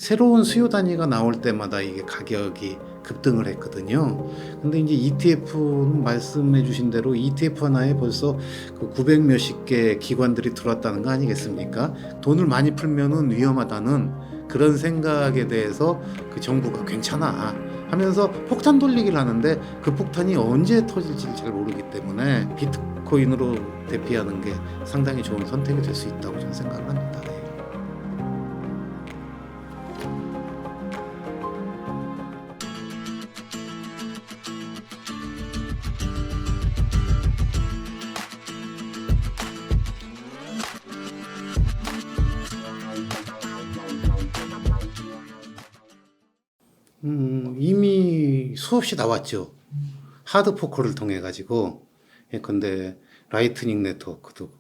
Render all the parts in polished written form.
새로운 수요 단위가 나올 때마다 이게 가격이 급등을 했거든요. 근데 이제 ETF는 말씀해 주신 대로 ETF 하나에 벌써 그 900 몇십 개 기관들이 들어왔다는 거 아니겠습니까? 돈을 많이 풀면은 위험하다는 그런 생각에 대해서 그 정부가 괜찮아 하면서 폭탄 돌리기를 하는데, 그 폭탄이 언제 터질지 잘 모르기 때문에 비트코인으로 대피하는 게 상당히 좋은 선택이 될 수 있다고 저는 생각을 합니다. 네. 이미 수없이 나왔죠. 하드 포커를 통해 가지고. 예컨대 라이트닝 네트워크도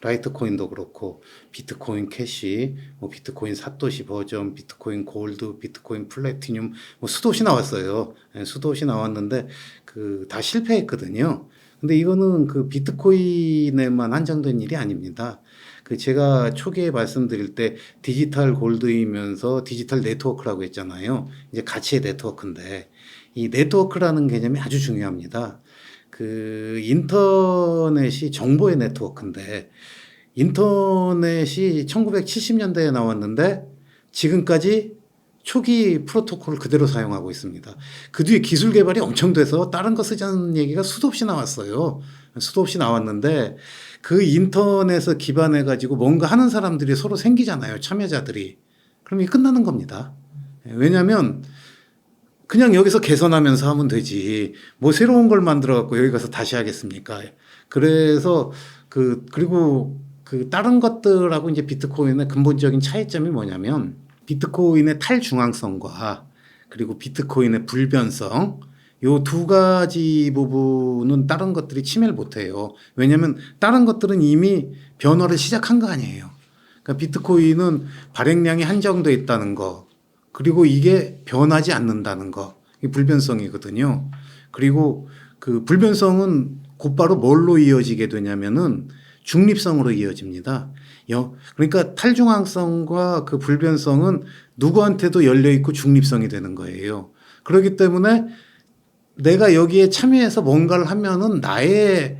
라이트코인도 그렇고, 비트코인 캐시, 뭐 비트코인 사토시 버전, 비트코인 골드, 비트코인 플래티늄, 뭐 수도시 나왔어요. 수도시 나왔는데 그 다 실패했거든요. 근데 이거는 그 비트코인에만 한정된 일이 아닙니다. 그 제가 초기에 말씀드릴 때 디지털 골드이면서 디지털 네트워크라고 했잖아요. 이제 가치의 네트워크인데, 이 네트워크라는 개념이 아주 중요합니다. 그 인터넷이 정보의 네트워크인데, 인터넷이 1970년대에 나왔는데 지금까지 초기 프로토콜을 그대로 사용하고 있습니다. 그 뒤에 기술 개발이 엄청 돼서 다른 거 쓰자는 얘기가 수도 없이 나왔어요. 수도 없이 나왔는데, 그 인터넷을 기반해 가지고 뭔가 하는 사람들이 서로 생기잖아요. 참여자들이. 그럼 이게 끝나는 겁니다. 왜냐하면 그냥 여기서 개선하면서 하면 되지, 뭐 새로운 걸 만들어 갖고 여기 가서 다시 하겠습니까? 그래서 그리고 그 다른 것들하고 이제 비트코인의 근본적인 차이점이 뭐냐면, 비트코인의 탈중앙성과 그리고 비트코인의 불변성, 요 두 가지 부분은 다른 것들이 침해를 못해요. 왜냐하면 다른 것들은 이미 변화를 시작한 거 아니에요. 그러니까 비트코인은 발행량이 한정돼 있다는 거, 그리고 이게 변하지 않는다는 거, 이게 불변성이거든요. 그리고 그 불변성은 곧바로 뭘로 이어지게 되냐면은 중립성으로 이어집니다. 그러니까 탈중앙성과 그 불변성은 누구한테도 열려 있고 중립성이 되는 거예요. 그렇기 때문에 내가 여기에 참여해서 뭔가를 하면은 나의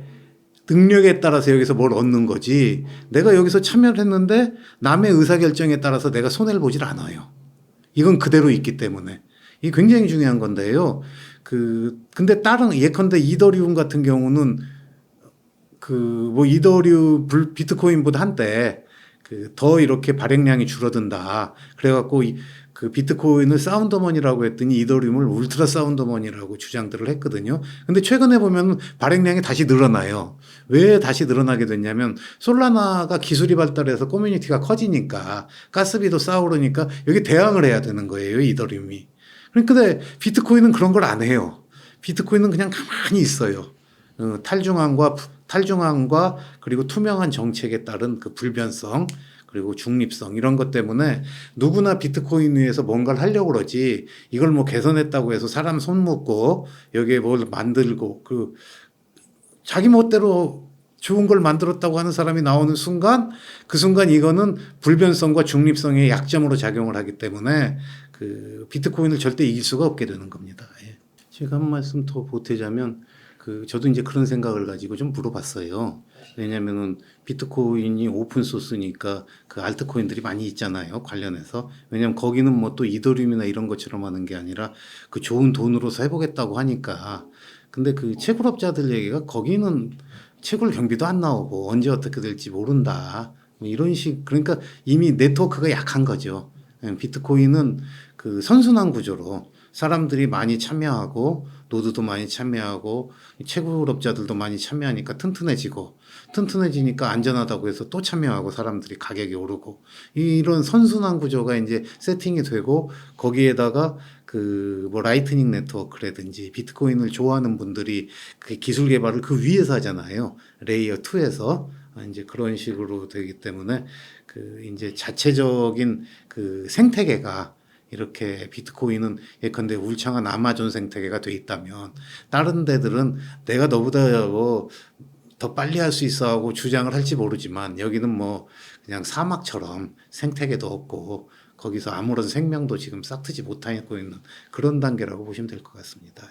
능력에 따라서 여기서 뭘 얻는 거지, 내가 여기서 참여를 했는데 남의 의사결정에 따라서 내가 손해를 보질 않아요. 이건 그대로 있기 때문에. 이게 굉장히 중요한 건데요. 근데 다른, 예컨대 이더리움 같은 경우는 뭐 비트코인보다 한때 더 이렇게 발행량이 줄어든다. 그래갖고 그 비트코인을 사운드머니라고 했더니 이더리움을 울트라 사운드머니라고 주장들을 했거든요. 근데 최근에 보면 발행량이 다시 늘어나요. 왜 다시 늘어나게 됐냐면, 솔라나가 기술이 발달해서 커뮤니티가 커지니까 가스비도 싸오르니까 여기 대항을 해야 되는 거예요, 이더리움이. 그런데 비트코인은 그런 걸 안 해요. 비트코인은 그냥 가만히 있어요. 탈중앙과 그리고 투명한 정책에 따른 그 불변성, 그리고 중립성, 이런 것 때문에 누구나 비트코인 위에서 뭔가를 하려고 그러지, 이걸 뭐 개선했다고 해서 사람 손 묶고 여기에 뭘 만들고 자기 멋대로 좋은 걸 만들었다고 하는 사람이 나오는 순간, 그 순간 이거는 불변성과 중립성의 약점으로 작용을 하기 때문에 그 비트코인을 절대 이길 수가 없게 되는 겁니다. 예. 제가 한 말씀 더 보태자면, 저도 이제 그런 생각을 가지고 좀 물어봤어요. 왜냐면은 비트코인이 오픈 소스니까 그 알트코인들이 많이 있잖아요, 관련해서. 왜냐면 거기는 뭐 또 이더리움이나 이런 것처럼 하는 게 아니라 그 좋은 돈으로서 해보겠다고 하니까. 근데 그 채굴업자들 얘기가, 거기는 채굴 경비도 안 나오고 언제 어떻게 될지 모른다, 뭐 이런 그러니까 이미 네트워크가 약한 거죠. 비트코인은 그 선순환 구조로 사람들이 많이 참여하고, 노드도 많이 참여하고, 채굴업자들도 많이 참여하니까 튼튼해지니까 안전하다고 해서 또 참여하고, 사람들이 가격이 오르고, 이런 선순환 구조가 이제 세팅이 되고, 거기에다가 뭐 라이트닝 네트워크라든지 비트코인을 좋아하는 분들이 그 기술 개발을 그 위에서 하잖아요. 레이어 2에서. 이제 그런 식으로 되기 때문에 이제 자체적인 그 생태계가, 이렇게 비트코인은 예컨대 울창한 아마존 생태계가 돼 있다면, 다른 데들은 내가 너보다 뭐 더 빨리 할 수 있어 하고 주장을 할지 모르지만, 여기는 뭐 그냥 사막처럼 생태계도 없고 거기서 아무런 생명도 지금 싹트지 못하고 있는 그런 단계라고 보시면 될 것 같습니다.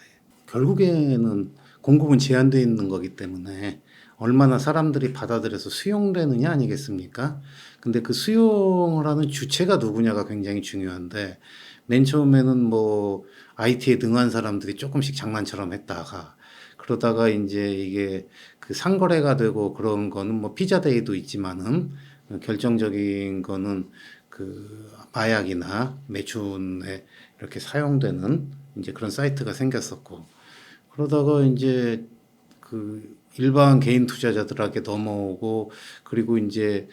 결국에는 공급은 제한되어 있는 거기 때문에 얼마나 사람들이 받아들여서 수용되느냐 아니겠습니까? 근데 그 수용을 하는 주체가 누구냐가 굉장히 중요한데, 맨 처음에는 뭐 IT에 능한 사람들이 조금씩 장난처럼 했다가, 그러다가 이제 이게 그 상거래가 되고 그런 거는 뭐 피자데이도 있지만은, 결정적인 거는 그 마약이나 매춘에 이렇게 사용되는 이제 그런 사이트가 생겼었고, 그러다가 이제 그 일반 개인 투자자들에게 넘어오고, 그리고 이제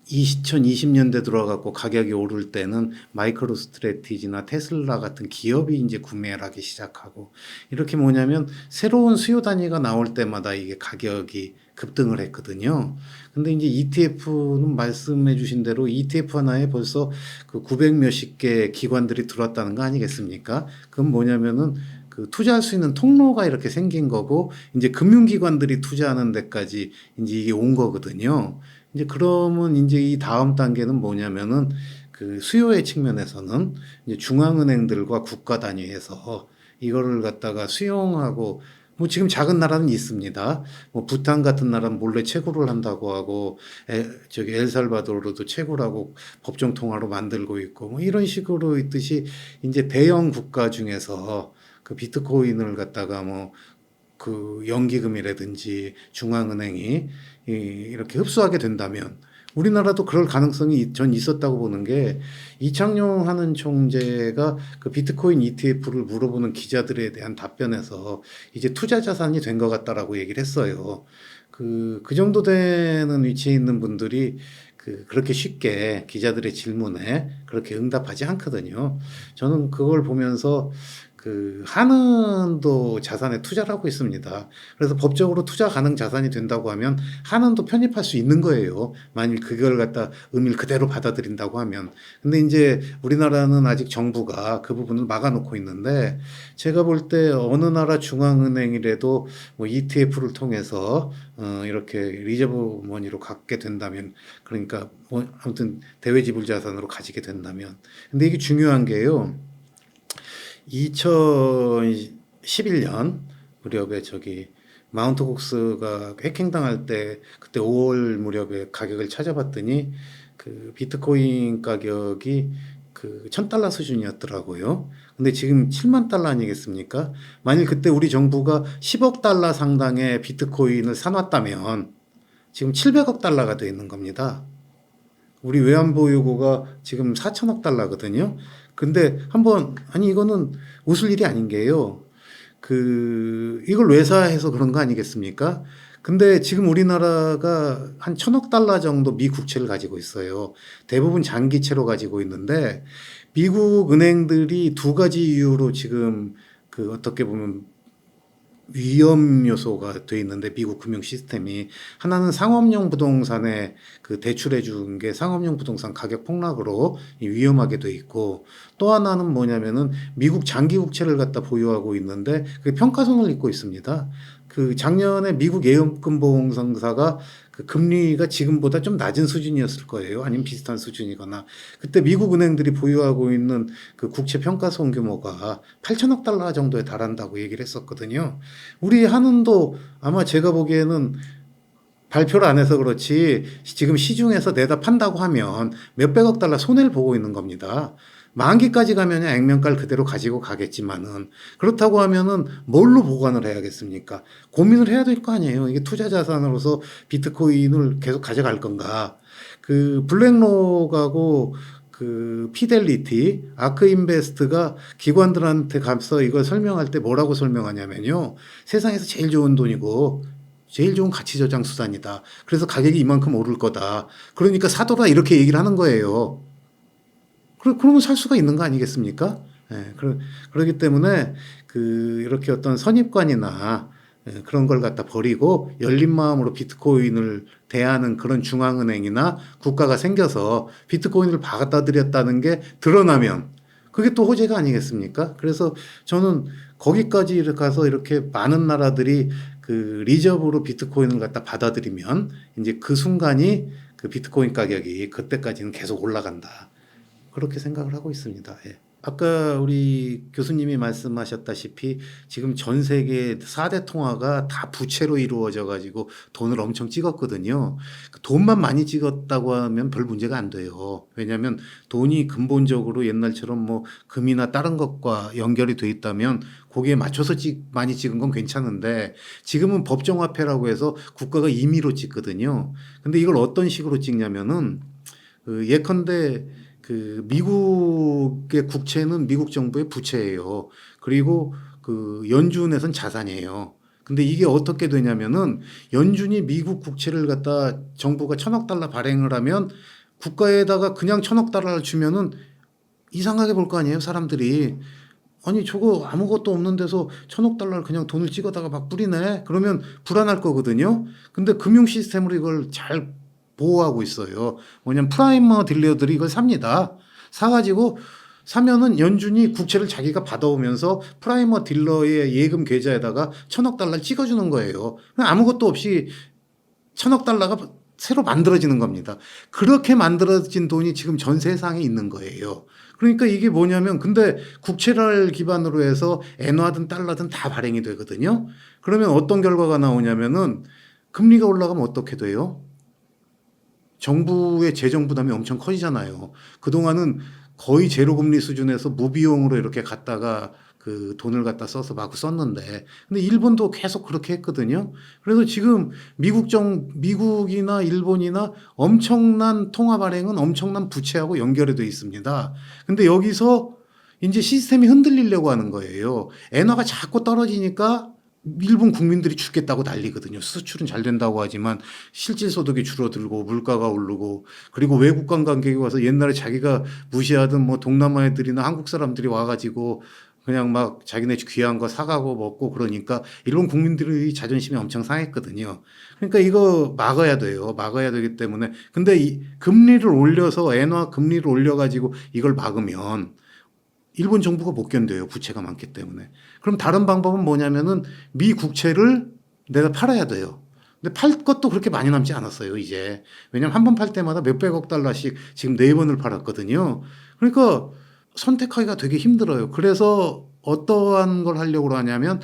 2020년대 들어와갖고 가격이 오를 때는 마이크로 스트래티지나 테슬라 같은 기업이 이제 구매를 하기 시작하고, 이렇게 뭐냐면 새로운 수요 단위가 나올 때마다 이게 가격이 급등을 했거든요. 근데 이제 ETF는 말씀해 주신 대로 ETF 하나에 벌써 그 900 몇십 개 기관들이 들어왔다는 거 아니겠습니까? 그건 뭐냐면은 그 투자할 수 있는 통로가 이렇게 생긴 거고, 이제 금융기관들이 투자하는 데까지 이제 이게 온 거거든요. 이제 그러면 이제 이 다음 단계는 뭐냐면은 그 수요의 측면에서는 이제 중앙은행들과 국가 단위에서 이거를 갖다가 수용하고, 뭐 지금 작은 나라는 있습니다. 뭐 부탄 같은 나라는 몰래 채굴을 한다고 하고, 저기 엘살바도르도 채굴하고 법정 통화로 만들고 있고, 뭐 이런 식으로 있듯이 이제 대형 국가 중에서 그 비트코인을 갖다가 뭐 그 연기금이라든지 중앙은행이 이렇게 흡수하게 된다면, 우리나라도 그럴 가능성이 전 있었다고 보는 게, 이창용 하는 총재가 그 비트코인 ETF를 물어보는 기자들에 대한 답변에서 이제 투자 자산이 된 것 같다라고 얘기를 했어요. 그 정도 되는 위치에 있는 분들이 그렇게 쉽게 기자들의 질문에 그렇게 응답하지 않거든요. 저는 그걸 보면서 한은도 자산에 투자를 하고 있습니다. 그래서 법적으로 투자 가능 자산이 된다고 하면 한은도 편입할 수 있는 거예요. 만일 그걸 갖다 의미를 그대로 받아들인다고 하면. 근데 이제 우리나라는 아직 정부가 그 부분을 막아놓고 있는데, 제가 볼 때 어느 나라 중앙은행이라도 뭐 ETF를 통해서 이렇게 리저브 머니로 갖게 된다면, 그러니까 뭐 아무튼 대외지불 자산으로 가지게 된다면. 근데 이게 중요한 게요. 2011년 무렵에 저기 마운트 곡스가 해킹당할 때, 그때 5월 무렵에 가격을 찾아봤더니 그 비트코인 가격이 그 $1,000 수준이었더라고요. 근데 지금 7만 달러 아니겠습니까? 만일 그때 우리 정부가 10억 달러 상당의 비트코인을 사놨다면 지금 700억 달러가 돼 있는 겁니다. 우리 외환보유고가 지금 4천억 달러거든요. 근데 아니 이거는 웃을 일이 아닌 게요. 이걸 외사해서 그런 거 아니겠습니까? 근데 지금 우리나라가 한 1,000억 달러 정도 미 국채를 가지고 있어요. 대부분 장기채로 가지고 있는데, 미국 은행들이 두 가지 이유로 지금 어떻게 보면 위험 요소가 돼 있는데, 미국 금융 시스템이 하나는 상업용 부동산에 대출해 준 게 상업용 부동산 가격 폭락으로 위험하게 돼 있고, 또 하나는 뭐냐면은 미국 장기 국채를 갖다 보유하고 있는데 그게 평가손을 잇고 있습니다. 작년에 미국 예금보험상사가 금리가 지금보다 좀 낮은 수준이었을 거예요. 아니면 비슷한 수준이거나. 그때 미국 은행들이 보유하고 있는 국채 평가손 규모가 8천억 달러 정도에 달한다고 얘기를 했었거든요. 우리 한은도 아마 제가 보기에는 발표를 안 해서 그렇지 지금 시중에서 내다 판다고 하면 몇백억 달러 손해를 보고 있는 겁니다. 만기까지 가면 액면가를 그대로 가지고 가겠지만은, 그렇다고 하면은 뭘로 보관을 해야겠습니까? 고민을 해야 될 거 아니에요. 이게 투자 자산으로서 비트코인을 계속 가져갈 건가? 블랙록하고 피델리티, 아크인베스트가 기관들한테 가서 이걸 설명할 때 뭐라고 설명하냐면요. 세상에서 제일 좋은 돈이고 제일 좋은 가치 저장 수단이다. 그래서 가격이 이만큼 오를 거다. 그러니까 사둬라, 이렇게 얘기를 하는 거예요. 그러면 살 수가 있는 거 아니겠습니까? 예, 그렇기 때문에 이렇게 어떤 선입관이나 그런 걸 갖다 버리고 열린 마음으로 비트코인을 대하는 그런 중앙은행이나 국가가 생겨서 비트코인을 받아들였다는 게 드러나면 그게 또 호재가 아니겠습니까? 그래서 저는 거기까지 가서 이렇게 많은 나라들이 리저브로 비트코인을 갖다 받아들이면 이제 그 순간이 비트코인 가격이 그때까지는 계속 올라간다. 그렇게 생각을 하고 있습니다. 예. 아까 우리 교수님이 말씀하셨다시피 지금 전 세계 4대 통화가 다 부채로 이루어져 가지고 돈을 엄청 찍었거든요. 그 돈만 많이 찍었다고 하면 별 문제가 안 돼요. 왜냐하면 돈이 근본적으로 옛날처럼 뭐 금이나 다른 것과 연결이 돼 있다면 거기에 맞춰서 많이 찍은 건 괜찮은데 지금은 법정화폐라고 해서 국가가 임의로 찍거든요. 근데 이걸 어떤 식으로 찍냐면은 예컨대 그 미국의 국채는 미국 정부의 부채예요. 그리고 그 연준에선 자산이에요. 근데 이게 어떻게 되냐면은 연준이 미국 국채를 갖다 정부가 1,000억 달러 발행을 하면 국가에다가 그냥 1,000억 달러를 주면은 이상하게 볼 거 아니에요, 사람들이. 아니, 저거 아무것도 없는 데서 1,000억 달러를 그냥 돈을 찍어다가 막 뿌리네? 그러면 불안할 거거든요. 근데 금융 시스템으로 이걸 잘 보호하고 있어요. 뭐냐면 프라이머 딜러들이 이걸 삽니다. 사가지고 사면은 연준이 국채를 자기가 받아오면서 프라이머 딜러의 예금 계좌에다가 1,000억 달러를 찍어주는 거예요. 아무것도 없이 1,000억 달러가 새로 만들어지는 겁니다. 그렇게 만들어진 돈이 지금 전 세상에 있는 거예요. 그러니까 이게 뭐냐면 근데 국채를 기반으로 해서 엔화든 달러든 다 발행이 되거든요. 그러면 어떤 결과가 나오냐면은 금리가 올라가면 어떻게 돼요? 정부의 재정 부담이 엄청 커지잖아요. 그동안은 거의 제로금리 수준에서 무비용으로 이렇게 갖다가 그 돈을 갖다 써서 마구 썼는데, 근데 일본도 계속 그렇게 했거든요. 그래서 지금 미국이나 일본이나 엄청난 통화 발행은 엄청난 부채하고 연결이 돼 있습니다. 근데 여기서 이제 시스템이 흔들리려고 하는 거예요. 엔화가 자꾸 떨어지니까 일본 국민들이 죽겠다고 난리거든요. 수출은 잘 된다고 하지만 실질 소득이 줄어들고 물가가 오르고, 그리고 외국 관광객이 와서 옛날에 자기가 무시하던 뭐 동남아 애들이나 한국 사람들이 와가지고 그냥 막 자기네 귀한 거 사가고 먹고 그러니까 일본 국민들의 자존심이 엄청 상했거든요. 그러니까 이거 막아야 돼요. 막아야 되기 때문에. 근데 이 금리를 올려서 엔화 금리를 올려가지고 이걸 막으면 일본 정부가 못 견뎌요. 부채가 많기 때문에. 그럼 다른 방법은 뭐냐면은 미 국채를 내가 팔아야 돼요. 근데 팔 것도 그렇게 많이 남지 않았어요, 이제. 왜냐면 한 번 팔 때마다 몇백억 달러씩 지금 4번을 팔았거든요. 그러니까 선택하기가 되게 힘들어요. 그래서 어떠한 걸 하려고 하냐면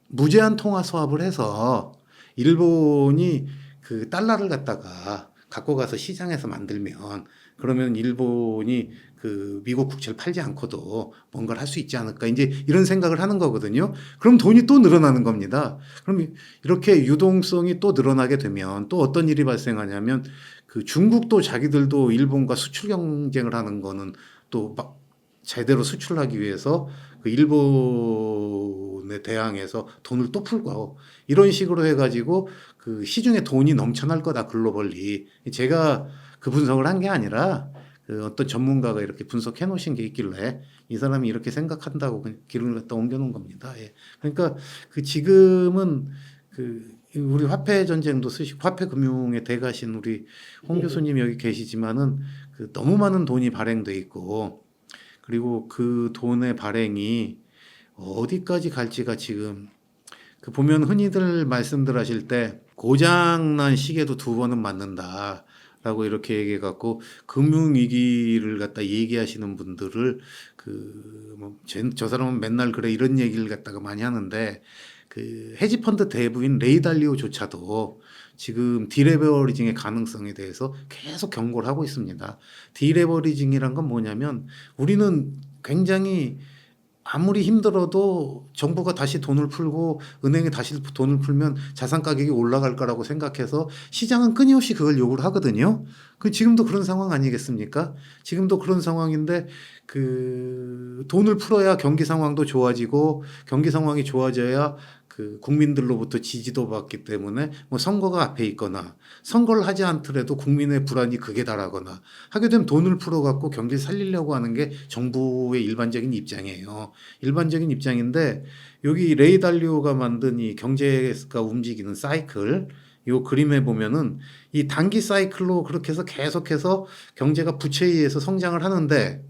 무제한 통화 수합을 해서 일본이 그 달러를 갖다가 갖고 가서 시장에서 만들면, 그러면 일본이 그 미국 국채를 팔지 않고도 뭔가를 할 수 있지 않을까, 이제 이런 생각을 하는 거거든요. 그럼 돈이 또 늘어나는 겁니다. 그럼 이렇게 유동성이 또 늘어나게 되면 또 어떤 일이 발생하냐면 그 중국도 자기들도 일본과 수출 경쟁을 하는 거는 또 막 제대로 수출하기 위해서 그 일본에 대항해서 돈을 또 풀고 이런 식으로 해가지고 그 시중에 돈이 넘쳐날 거다, 글로벌리. 제가 그 분석을 한 게 아니라 그 어떤 전문가가 이렇게 분석해 놓으신 게 있길래 이 사람이 이렇게 생각한다고 기록을 갖다 옮겨 놓은 겁니다. 예. 그러니까 그 지금은 그 우리 화폐 전쟁도 쓰시고 화폐 금융에 대가신 우리 홍 교수님 여기 계시지만은 그 너무 많은 돈이 발행돼 있고, 그리고 그 돈의 발행이 어디까지 갈지가 지금 그 보면 흔히들 말씀들 하실 때 고장난 시계도 2번은 맞는다 라고 이렇게 얘기해 갖고 금융위기를 갖다 얘기하시는 분들을 저 사람은 맨날 그래 이런 얘기를 갖다가 많이 하는데, 그 헤지펀드 대부인 레이 달리오조차도 지금 디레버리징의 가능성에 대해서 계속 경고를 하고 있습니다. 디레버리징이란 건 뭐냐면 우리는 굉장히 아무리 힘들어도 정부가 다시 돈을 풀고 은행에 다시 돈을 풀면 자산 가격이 올라갈 거라고 생각해서 시장은 끊임없이 그걸 요구를 하거든요. 그 지금도 그런 상황 아니겠습니까? 지금도 그런 상황인데 그 돈을 풀어야 경기 상황도 좋아지고, 경기 상황이 좋아져야 그 국민들로부터 지지도 받기 때문에 뭐 선거가 앞에 있거나 선거를 하지 않더라도 국민의 불안이 극에 달하거나 하게 되면 돈을 풀어갖고 경기를 살리려고 하는 게 정부의 일반적인 입장이에요. 일반적인 입장인데 여기 레이 달리오가 만든 이 경제가 움직이는 사이클, 이 그림에 보면은 이 단기 사이클로 그렇게 해서 계속해서 경제가 부채에 의해서 성장을 하는데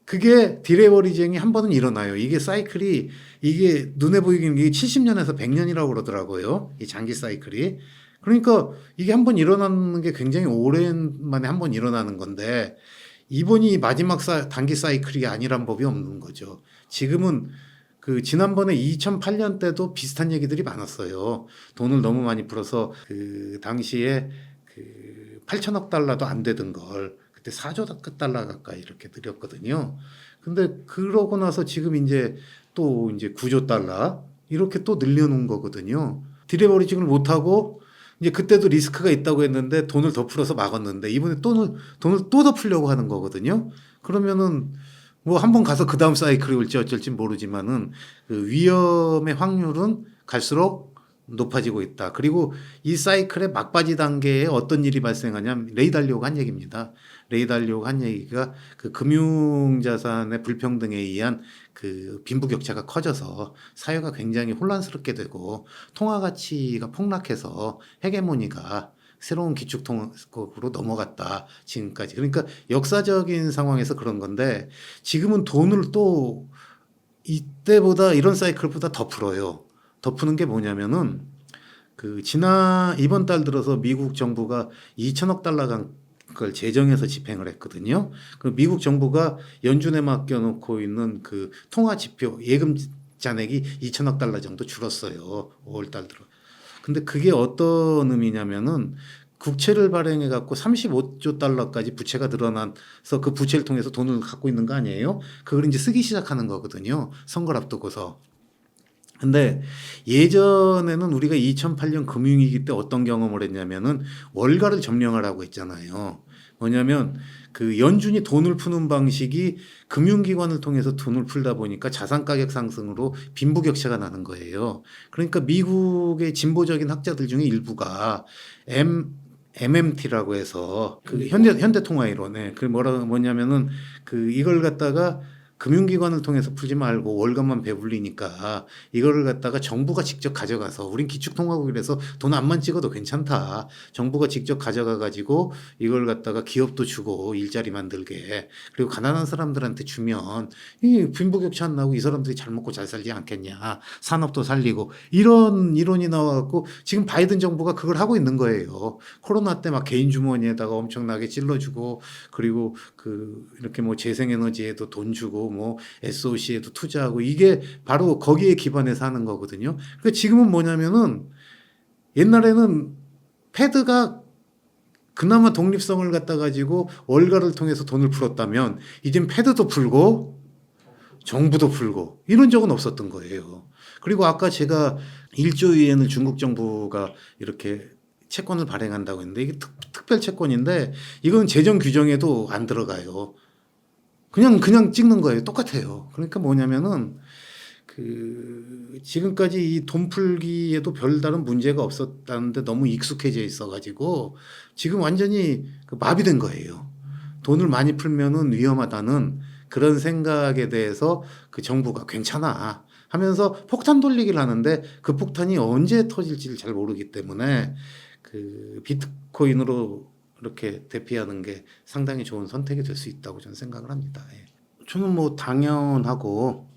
그게 디레버리징이 한 번은 일어나요. 이게 사이클이 이게 눈에 보이기는 이게 70년에서 100년이라고 그러더라고요. 이 장기 사이클이. 그러니까 이게 한 번 일어나는 게 굉장히 오랜만에 한 번 일어나는 건데 이번이 마지막 단기 사이클이 아니란 법이 없는 거죠. 지금은 그 지난번에 2008년 때도 비슷한 얘기들이 많았어요. 돈을 너무 많이 풀어서 그 당시에 그 8천억 달러도 안 되던 걸 그때 4조 달러 가까이 이렇게 들였거든요. 근데 그러고 나서 지금 이제 9조 달러 이렇게 또 늘려놓은 거거든요. 디레버리징을 못하고 이제 그때도 리스크가 있다고 했는데 돈을 더 풀어서 막았는데 이번에 돈을 또 더 풀려고 하는 거거든요. 그러면은 뭐 한번 가서 그 다음 사이클이 올지 어쩔지 모르지만은 그 위험의 확률은 갈수록 높아지고 있다. 그리고 이 사이클의 막바지 단계에 어떤 일이 발생하냐면 레이 달리오가 한 얘기입니다. 레이 달리오가 한 얘기가 그 금융자산의 불평등에 의한 그 빈부격차가 커져서 사회가 굉장히 혼란스럽게 되고 통화 가치가 폭락해서 헤게모니가 새로운 기축통화국으로 넘어갔다 지금까지. 그러니까 역사적인 상황에서 그런 건데 지금은 돈을 또 이때보다 이런 사이클보다 더 풀어요. 더 푸는 게 뭐냐면은 그 이번 달 들어서 미국 정부가 2천억 달러 걸 재정해서 집행을 했거든요. 그 미국 정부가 연준에 맡겨놓고 있는 그 통화 지표 예금 잔액이 2천억 달러 정도 줄었어요. 5월 달 들어. 근데 그게 어떤 의미냐면은 국채를 발행해 갖고 35조 달러까지 부채가 늘어나서 그 부채를 통해서 돈을 갖고 있는 거 아니에요? 그걸 이제 쓰기 시작하는 거거든요. 선거를 앞두고서. 근데 예전에는 우리가 2008년 금융위기 때 어떤 경험을 했냐면은 월가를 점령하라고 했잖아요. 뭐냐면 그 연준이 돈을 푸는 방식이 금융기관을 통해서 돈을 풀다 보니까 자산 가격 상승으로 빈부격차가 나는 거예요. 그러니까 미국의 진보적인 학자들 중에 일부가 MMT라고 해서 그 현대통화이론에 그 뭐냐면은 그 이걸 갖다가 금융기관을 통해서 풀지 말고 월급만 배불리니까 이거를 갖다가 정부가 직접 가져가서 우린 기축통화국이라서 돈 안만 찍어도 괜찮다. 정부가 직접 가져가 가지고 이걸 갖다가 기업도 주고 일자리 만들게 그리고 가난한 사람들한테 주면 이 빈부격차 안 나고 이 사람들이 잘 먹고 잘 살지 않겠냐. 산업도 살리고 이런 이론이 나와갖고 지금 바이든 정부가 그걸 하고 있는 거예요. 코로나 때 막 개인 주머니에다가 엄청나게 찔러주고 그리고 그 이렇게 뭐 재생에너지에도 돈 주고 뭐 SOC에도 투자하고 이게 바로 거기에 기반해서 하는 거거든요. 그러니까 지금은 뭐냐면은 옛날에는 패드가 그나마 독립성을 갖다 가지고 월가를 통해서 돈을 풀었다면 이젠 패드도 풀고 정부도 풀고 이런 적은 없었던 거예요. 그리고 아까 제가 1조 위엔을 중국 정부가 이렇게 채권을 발행한다고 했는데 이게 특별 채권인데 이건 재정 규정에도 안 들어가요. 그냥 찍는 거예요. 똑같아요. 그러니까 뭐냐면은 그 지금까지 이 돈 풀기에도 별다른 문제가 없었다는데 너무 익숙해져 있어가지고 지금 완전히 그 마비된 거예요. 돈을 많이 풀면은 위험하다는 그런 생각에 대해서 그 정부가 괜찮아 하면서 폭탄 돌리기를 하는데 그 폭탄이 언제 터질지를 잘 모르기 때문에 그 비트코인으로 이렇게 대피하는 게 상당히 좋은 선택이 될 수 있다고 저는 생각을 합니다. 예. 저는 뭐 당연하고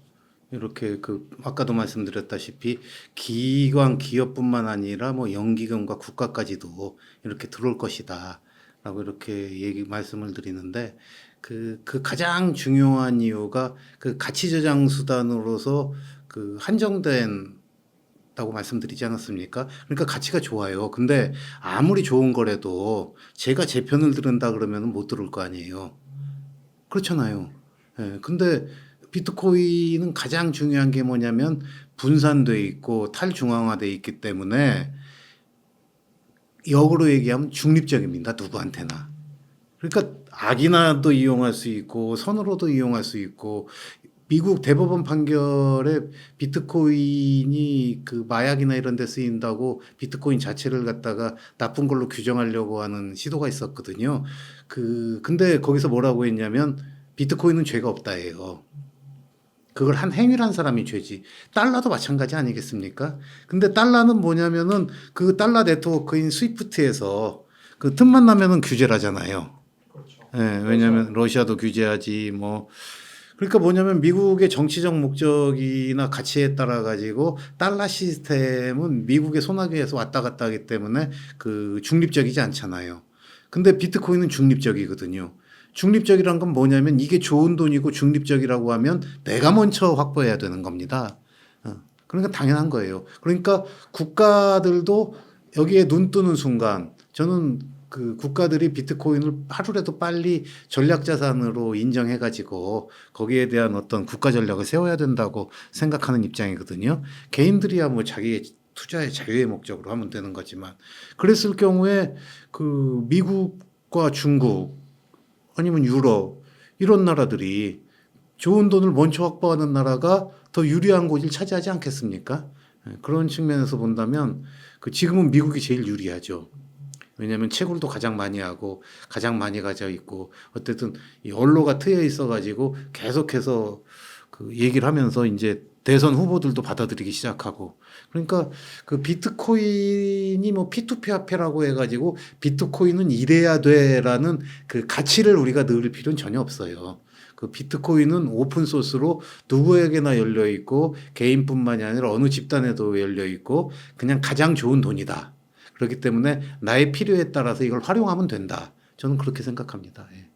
이렇게 그 아까도 말씀드렸다시피 기업뿐만 아니라 뭐 연기금과 국가까지도 이렇게 들어올 것이다라고 이렇게 말씀을 드리는데 그 가장 중요한 이유가 그 가치 저장 수단으로서 그 한정된 다고 말씀드리지 않았습니까? 그러니까 가치가 좋아요. 근데 아무리 좋은 거라도 제가 제 편을 들은다 그러면 못 들을 거 아니에요. 그렇잖아요. 예, 근데 비트코인은 가장 중요한 게 뭐냐면 분산돼 있고 탈중앙화돼 있기 때문에 역으로 얘기하면 중립적입니다. 누구한테나. 그러니까 악인아도 이용할 수 있고 선으로도 이용할 수 있고 미국 대법원 판결에 비트코인이 그 마약이나 이런 데 쓰인다고 비트코인 자체를 갖다가 나쁜 걸로 규정하려고 하는 시도가 있었거든요. 근데 거기서 뭐라고 했냐면 비트코인은 죄가 없다예요. 그걸 한 행위란 사람이 죄지. 달러도 마찬가지 아니겠습니까? 근데 달러는 뭐냐면은 그 달러 네트워크인 스위프트에서 그 틈만 나면은 규제라잖아요. 그렇죠. 예, 왜냐하면 러시아도 규제하지 뭐 그러니까 뭐냐면 미국의 정치적 목적이나 가치에 따라 가지고 달러 시스템은 미국의 손아귀에서 왔다 갔다 하기 때문에 그 중립적이지 않잖아요. 근데 비트코인은 중립적이거든요. 중립적이란 건 뭐냐면 이게 좋은 돈이고 중립적이라고 하면 내가 먼저 확보해야 되는 겁니다. 그러니까 당연한 거예요. 그러니까 국가들도 여기에 눈 뜨는 순간 저는 그 국가들이 비트코인을 하루라도 빨리 전략 자산으로 인정해 가지고 거기에 대한 어떤 국가 전략을 세워야 된다고 생각하는 입장이거든요. 개인들이야 뭐 자기의 투자의 자유의 목적으로 하면 되는 거지만 그랬을 경우에 그 미국과 중국 아니면 유럽 이런 나라들이 좋은 돈을 먼저 확보하는 나라가 더 유리한 곳을 차지하지 않겠습니까? 그런 측면에서 본다면 그 지금은 미국이 제일 유리하죠. 왜냐하면 채굴도 가장 많이 하고 가장 많이 가져 있고 어쨌든 이 언로가 트여 있어가지고 계속해서 그 얘기를 하면서 이제 대선 후보들도 받아들이기 시작하고 그러니까 그 비트코인이 뭐 P2P 화폐라고 해가지고 비트코인은 이래야 돼라는 그 가치를 우리가 넣을 필요는 전혀 없어요. 그 비트코인은 오픈 소스로 누구에게나 열려 있고 개인뿐만이 아니라 어느 집단에도 열려 있고 그냥 가장 좋은 돈이다. 그렇기 때문에 나의 필요에 따라서 이걸 활용하면 된다. 저는 그렇게 생각합니다. 예.